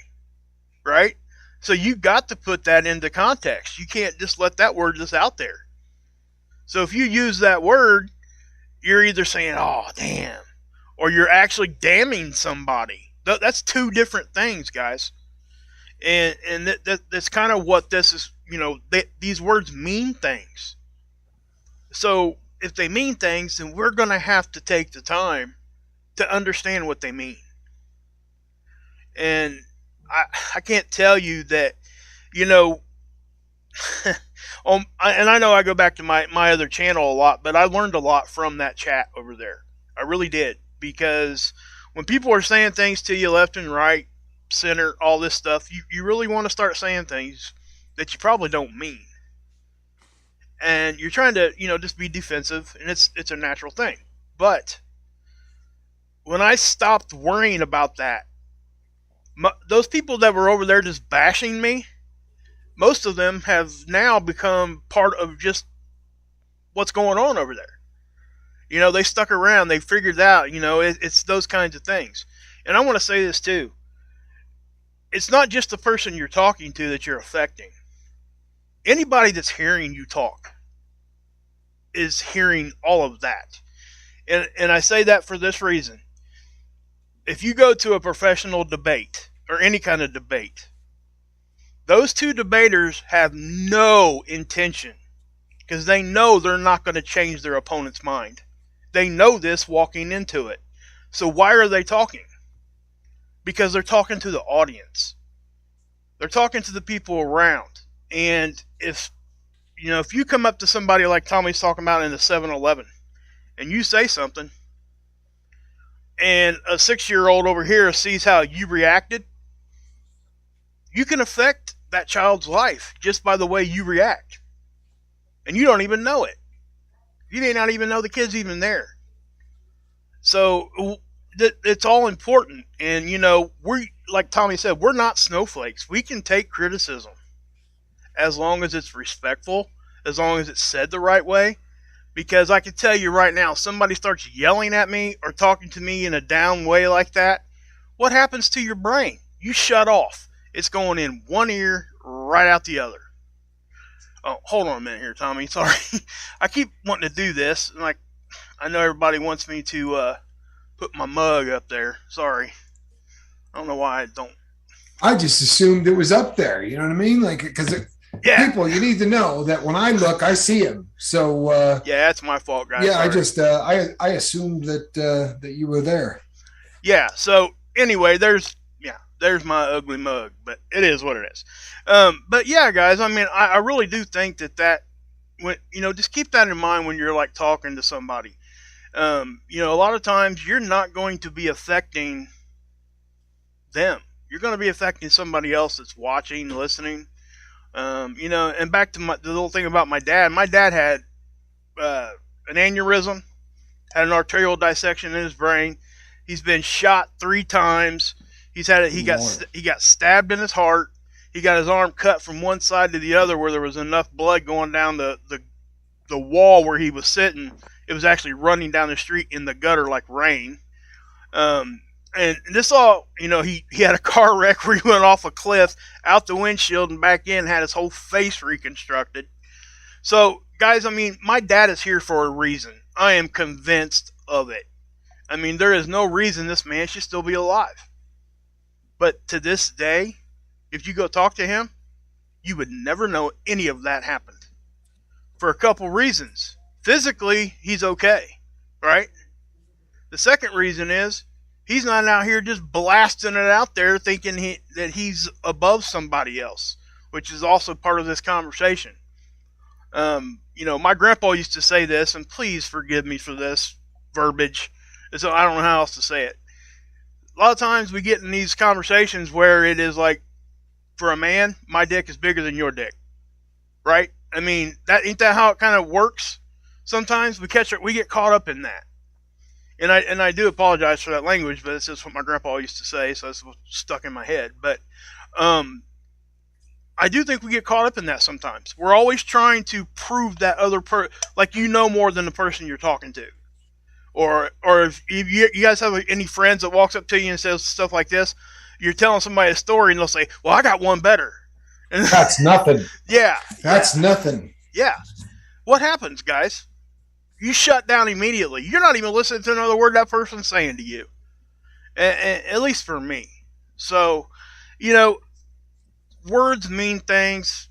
B: right? So you got to put that into context. You can't just let that word just out there. So if you use that word, you're either saying, oh, damn, or you're actually damning somebody. That's two different things, guys. And that's kind of what this is, these words mean things. So if they mean things, then we're going to have to take the time to understand what they mean. And I can't tell you that, you know, and I know I go back to my other channel a lot, but I learned a lot from that chat over there. I really did, because when people are saying things to you left and right, center, all this stuff, you really want to start saying things that you probably don't mean. And you're trying to, just be defensive, and it's a natural thing. But when I stopped worrying about that, those people that were over there just bashing me, most of them have now become part of just what's going on over there. They stuck around, they figured out, it's those kinds of things. And I want to say this too. It's not just the person you're talking to that you're affecting. Anybody that's hearing you talk is hearing all of that. And I say that for this reason. If you go to a professional debate, or any kind of debate, those two debaters have no intention, because they know they're not going to change their opponent's mind. They know this walking into it. So why are they talking? Because they're talking to the audience. They're talking to the people around. And if you come up to somebody like Tommy's talking about in the 7-Eleven, and you say something, and a 6-year-old over here sees how you reacted, you can affect that child's life just by the way you react. And you don't even know it. You may not even know the kid's even there. So it's all important. And, we're, like Tommy said, we're not snowflakes. We can take criticism as long as it's respectful, as long as it's said the right way. Because I can tell you right now, somebody starts yelling at me or talking to me in a down way like that, what happens to your brain? You shut off. It's going in one ear, right out the other. Oh, hold on a minute here, Tommy. Sorry. I keep wanting to do this. Like, I know everybody wants me to put my mug up there. Sorry. I don't know why I don't.
C: I just assumed it was up there. You know what I mean? Like, because people, you need to know that when I look, I see him. So
B: yeah, that's my fault, guys.
C: Yeah,
B: sorry.
C: I just I assumed that you were there.
B: Yeah. So anyway, there's my ugly mug, but it is what it is. But yeah, guys, I mean, I really do think that when just keep that in mind when you're like talking to somebody. A lot of times you're not going to be affecting them. You're going to be affecting somebody else that's watching, listening. And back to the little thing about my dad. My dad had an aneurysm, had an arterial dissection in his brain. He's been shot 3 times. He got stabbed in his heart. He got his arm cut from one side to the other where there was enough blood going down the wall where he was sitting. It was actually running down the street in the gutter like rain. And this all, he had a car wreck where he went off a cliff, out the windshield and back in, had his whole face reconstructed. So, guys, I mean, my dad is here for a reason. I am convinced of it. I mean, there is no reason this man should still be alive. But to this day, if you go talk to him, you would never know any of that happened. For a couple reasons. Physically, he's okay, right? The second reason is he's not out here just blasting it out there thinking that he's above somebody else, which is also part of this conversation. My grandpa used to say this, and please forgive me for this verbiage. So I don't know how else to say it. A lot of times we get in these conversations where it is like, for a man, my dick is bigger than your dick, right? I mean, ain't that how it kind of works? Sometimes we get caught up in that. And I do apologize for that language, but it's just what my grandpa used to say, so it's stuck in my head. But I do think we get caught up in that sometimes. We're always trying to prove that other like more than the person you're talking to. Or if you guys have any friends that walks up to you and says stuff like this, you're telling somebody a story and they'll say, well, I got one better. And
C: that's nothing.
B: Yeah.
C: That's nothing.
B: Yeah. What happens, guys? You shut down immediately. You're not even listening to another word that person's saying to you. At least for me. So, words mean things.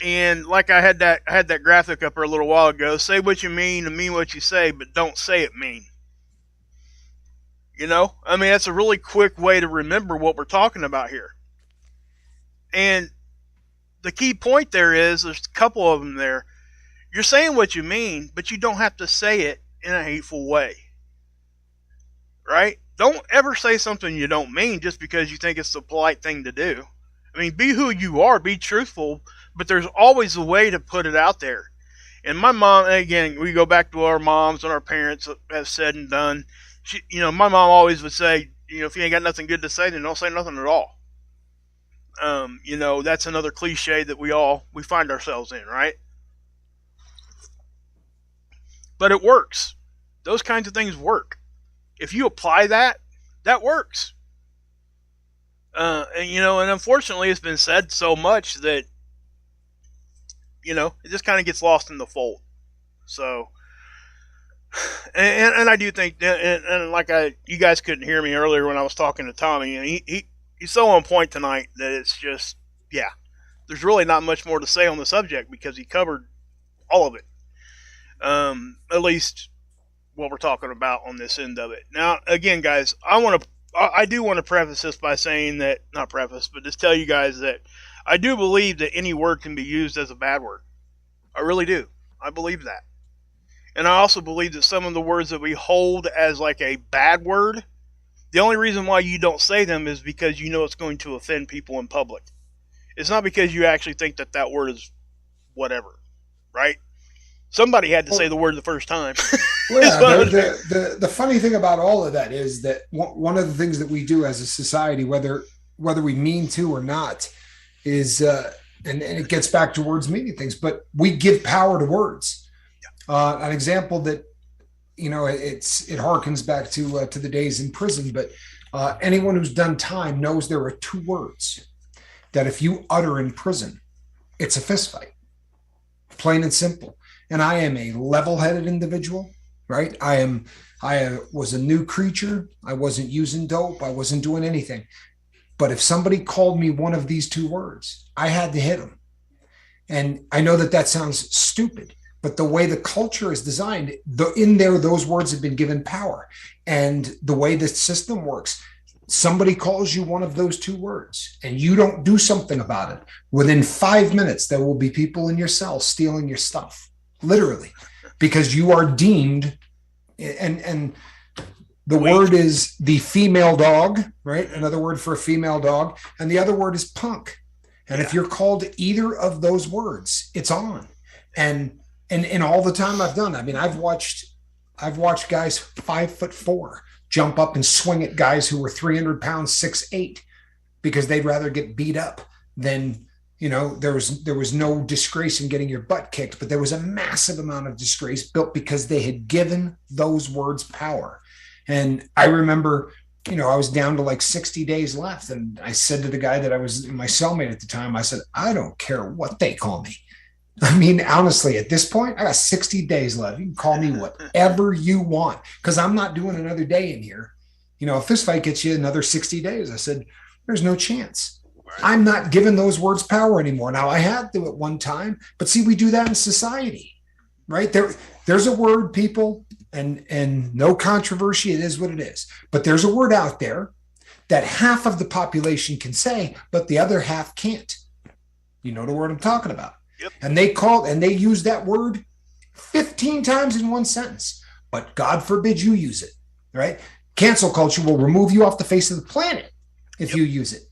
B: And like I had that graphic up here a little while ago. Say what you mean and mean what you say, but don't say it mean. I mean, that's a really quick way to remember what we're talking about here. And the key point there is there's a couple of them there. You're saying what you mean, but you don't have to say it in a hateful way. Right? Don't ever say something you don't mean just because you think it's the polite thing to do. I mean, be who you are, be truthful, but there's always a way to put it out there. And my mom, again, we go back to our moms and our parents have said and done. My mom always would say, if you ain't got nothing good to say, then don't say nothing at all. That's another cliche that we find ourselves in, right? But it works. Those kinds of things work. If you apply that works. And unfortunately, it's been said so much that it just kind of gets lost in the fold. So, and I do think, and like you guys couldn't hear me earlier when I was talking to Tommy, and he's so on point tonight that it's just, there's really not much more to say on the subject because he covered all of it. At least what we're talking about on this end of it. Now, again, guys, I do want to preface this by saying that, not preface, but just tell you guys that I do believe that any word can be used as a bad word. I really do. I believe that. And I also believe that some of the words that we hold as like a bad word, the only reason why you don't say them is because you know it's going to offend people in public. It's not because you actually think that word is whatever, right? Somebody had to say the word the first time.
C: Well, the funny thing about all of that is that one of the things that we do as a society, whether we mean to or not, is and it gets back to words meaning things, but we give power to words. An example that it harkens back to the days in prison, but anyone who's done time knows there are two words that if you utter in prison, it's a fist fight, plain and simple. And I am a level-headed individual, right? I was a new creature. I wasn't using dope. I wasn't doing anything. But if somebody called me one of these two words, I had to hit them. And I know that sounds stupid, but the way the culture is designed, in there, those words have been given power. And the way the system works, somebody calls you one of those two words and you don't do something about it. Within 5 minutes, there will be people in your cell stealing your stuff. Literally, because you are deemed, and the word is the female dog, right? Another word for a female dog. And the other word is punk. And if you're called either of those words, it's on. And all the time I've done, I mean, I've watched guys 5'4" jump up and swing at guys who were 300 pounds, 6'8", because they'd rather get beat up than, there was no disgrace in getting your butt kicked, but there was a massive amount of disgrace built because they had given those words power. And I remember, I was down to like 60 days left. And I said to the guy that I was my cellmate at the time, I said, I don't care what they call me. I mean, honestly, at this point, I got 60 days left. You can call me whatever you want, because I'm not doing another day in here. A fist fight gets you another 60 days. I said, there's no chance. I'm not giving those words power anymore. Now, I had to at one time, but see, we do that in society, right? There's a word, people, and no controversy. It is what it is. But there's a word out there that half of the population can say, but the other half can't. You know the word I'm talking about.
B: Yep.
C: And they use that word 15 times in one sentence, but God forbid you use it, right? Cancel culture will remove you off the face of the planet if you use it.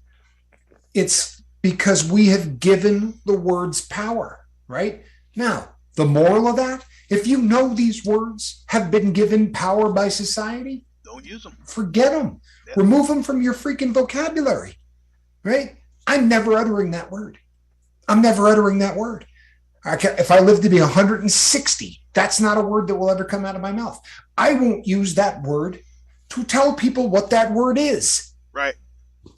C: It's because we have given the words power, right? Now, the moral of that, if you know these words have been given power by society,
B: don't use them.
C: Forget them. Yeah. Remove them from your freaking vocabulary, right? I'm never uttering that word. If I live to be 160, that's not a word that will ever come out of my mouth. I won't use that word to tell people what that word is.
B: Right.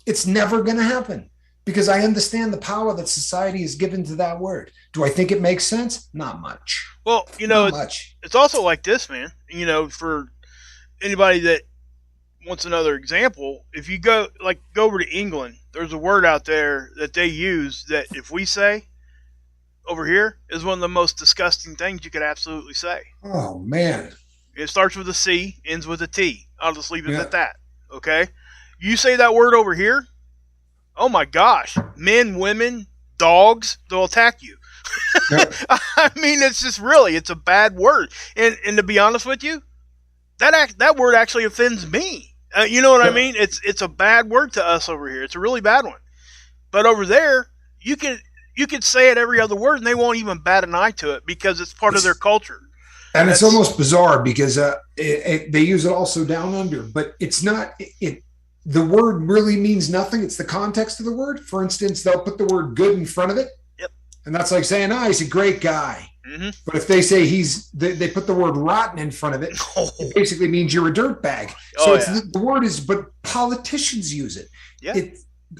C: It's never going to happen. Because I understand the power that society has given to that word. Do I think it makes sense? Not much.
B: Well, it's also like this, man. For anybody that wants another example, if you go over to England, there's a word out there that they use that if we say over here is one of the most disgusting things you could absolutely say.
C: Oh, man.
B: It starts with a C, ends with a T. I'll just leave it at that. Okay? You say that word over here, Oh my gosh, men, women, dogs, they'll attack you.
C: Yep.
B: I mean, it's just really, it's a bad word. And to be honest with you, that word actually offends me. You know what I
C: Yep.
B: mean? It's a bad word to us over here. It's a really bad one. But over there, you could say it every other word, and they won't even bat an eye to it because it's part of their culture.
C: And it's almost bizarre because they use it also down under, but it's not. The word really means nothing. It's the context of the word. For instance, they'll put the word "good" in front of it,
B: Yep.
C: and that's like saying, "Ah, he's a great guy."
B: Mm-hmm.
C: But if they say they put the word "rotten" in front of it, it basically means you're a dirtbag. So
B: Oh,
C: it's
B: yeah.
C: the word is, but politicians use it.
B: Yeah.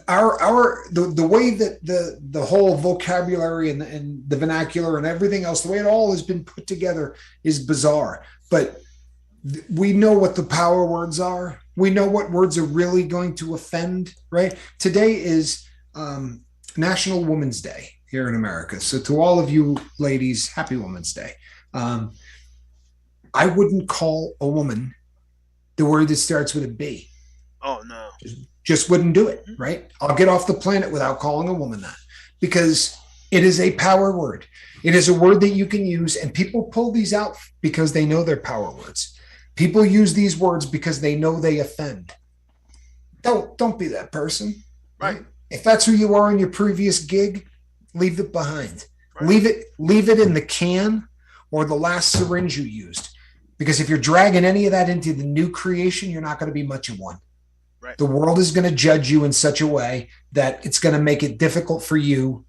C: The way that the whole vocabulary and the vernacular and everything else, the way it all has been put together is bizarre. But we know what the power words are. We know what words are really going to offend, right? Today is National Women's Day here in America. So to all of you ladies, happy Women's Day. I wouldn't call a woman the word that starts with a B.
B: Oh no.
C: Just wouldn't do it, right? I'll get off the planet without calling a woman that because it is a power word. It is a word that you can use, and people pull these out because they know they're power words. People use these words because they know they offend. Don't be that person, right? If that's who you are in your previous gig, leave it behind. Right. Leave it in the can or the last syringe you used. Because if you're dragging any of that into the new creation, you're not going to be much of one.
B: Right.
C: The world is going to judge you in such a way that it's going to make it difficult for you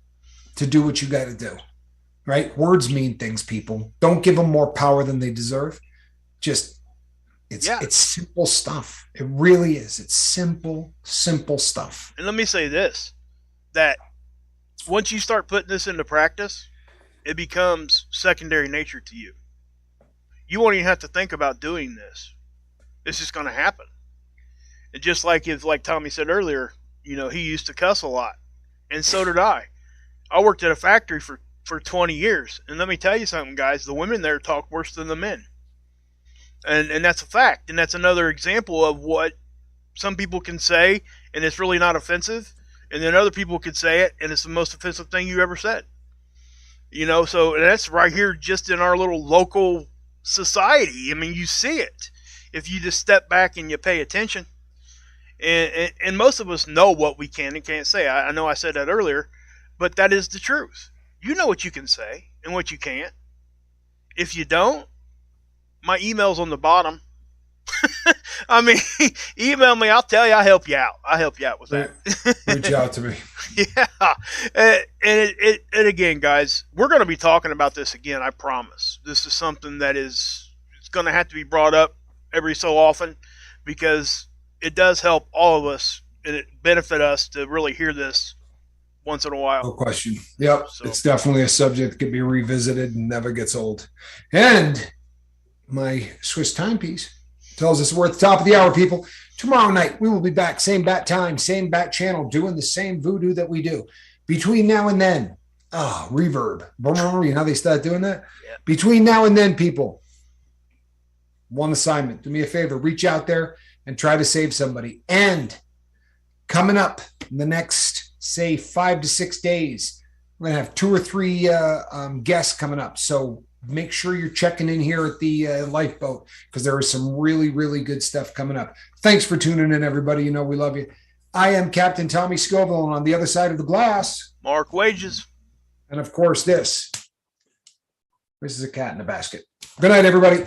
C: to do what you got to do. Right? Words mean things, people. Don't give them more power than they deserve. Just it's simple stuff. It really is. It's simple stuff.
B: And let me say this, that once you start putting this into practice, it becomes secondary nature to you. You won't even have to think about doing this. It's just going to happen. And just like Tommy said earlier, he used to cuss a lot. And so did I. I worked at a factory for 20 years. And let me tell you something, guys. The women there talk worse than the men. And that's a fact. And that's another example of what some people can say, and it's really not offensive. And then other people could say it, and it's the most offensive thing you ever said. So that's right here just in our little local society. I mean, you see it if you just step back and you pay attention. And most of us know what we can and can't say. I know I said that earlier, but that is the truth. You know what you can say and what you can't. If you don't, my email's on the bottom. I mean, email me. I'll tell you. I'll help you out. I'll help you out with that.
C: Reach out to me.
B: Yeah. And again, guys, we're going to be talking about this again. I promise. This is something that it's going to have to be brought up every so often because it does help all of us and it benefit us to really hear this once in a while.
C: No question. Yep. So, it's definitely a subject that can be revisited and never gets old. And my Swiss timepiece tells us we're at the top of the hour, people. Tomorrow night, we will be back. Same bat time, same bat channel, doing the same voodoo that we do. Between now and then, reverb. You know how they start doing that?
B: Yeah.
C: Between now and then, people, one assignment. Do me a favor. Reach out there and try to save somebody. And coming up in the next, say, 5 to 6 days, we're going to have 2 or 3 guests coming up. So make sure you're checking in here at the Lifeboat because there is some really, really good stuff coming up. Thanks for tuning in, everybody. We love you. I am Captain Tommy Scoville, and on the other side of the glass,
B: Mark Wages.
C: And of course, this is a cat in a basket. Good night, everybody.